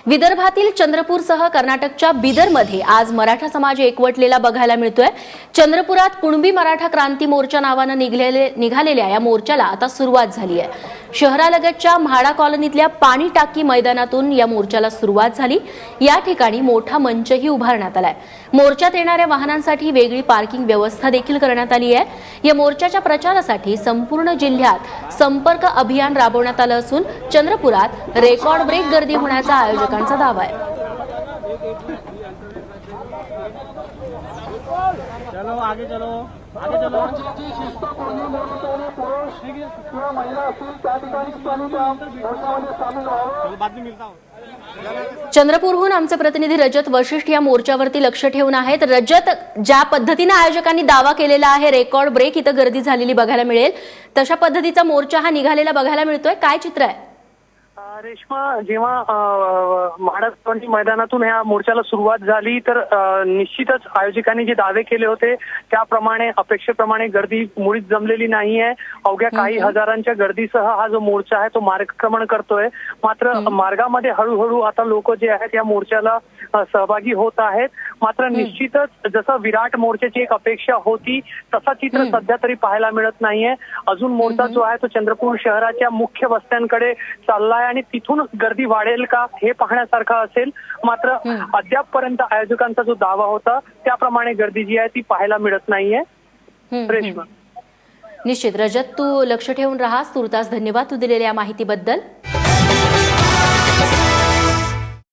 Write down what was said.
विदर्भातील चंद्रपूरसह कर्नाटकच्या बिदरमध्ये आज मराठा समाज एकवटलेला बघायला मिळतोय। चंद्रपुरात कुणबी मराठा क्रांती मोर्चा नावानं निघालेल्या या मोर्चाला आता सुरुवात झाली आहे। शहरालगतच्या म्हाडा कॉलनीतल्या पाणी टाकी मैदानातून या मोर्चाला सुरुवात झाली। या ठिकाणी मोठा मंचही उभारण्यात आलाय। मोर्चात येणाऱ्या वाहनांसाठी वेगळी पार्किंग व्यवस्था देखील करण्यात आली आहे। या मोर्चाच्या प्रचारासाठी संपूर्ण जिल्ह्यात संपर्क अभियान राबवण्यात आलं असून चंद्रपुरात रेकॉर्ड ब्रेक गर्दी होण्याचा आयोजकांचा दावा आहे। चलो आगे चलो आगे चलो। बाद में मिलता हूं। चंद्रपूरहून आमचे प्रतिनिधी रजत वशिष्ठ या मोर्चावरती लक्ष ठेवून आहेत। रजत, ज्या पद्धतीने आयोजकांनी दावा केलेला आहे रेकॉर्ड ब्रेक इथं गर्दी झालेली बघायला मिळेल, तशा पद्धतीचा मोर्चा हा निघालेला बघायला मिळतोय, काय चित्र आहे? रेश्मा, जेव्हा म्हाडा मैदानातून ह्या मोर्चाला सुरुवात झाली तर निश्चितच आयोजकांनी जे दावे केले होते त्याप्रमाणे अपेक्षेप्रमाणे गर्दी मुळीच जमलेली नाहीये। अवघ्या काही हजारांच्या गर्दीसह हा जो मोर्चा आहे तो मार्गक्रमण करतोय। मात्र मार्गामध्ये हळूहळू आता लोक जे आहेत या मोर्चाला सहभागी होत आहेत। मात्र निश्चितच जसं विराट मोर्चाची एक अपेक्षा होती तसा चित्र सध्या तरी पाहायला मिळत नाहीये। अजून मोर्चा जो आहे तो चंद्रपूर शहराच्या मुख्य वस्त्यांकडे चाललाय आणि तिथून गर्दी वाढेल का हे पाहण्यासारखं असेल। मात्र अद्यापपर्यंत आयोजकांचा जो दावा होता त्याप्रमाणे गर्दी जी आहे ती पाहायला मिळत नाहीये। रेश्मा, निश्चित रजत, तू लक्ष ठेवून राहा। तुर्तास धन्यवाद तू दिलेल्या माहितीबद्दल।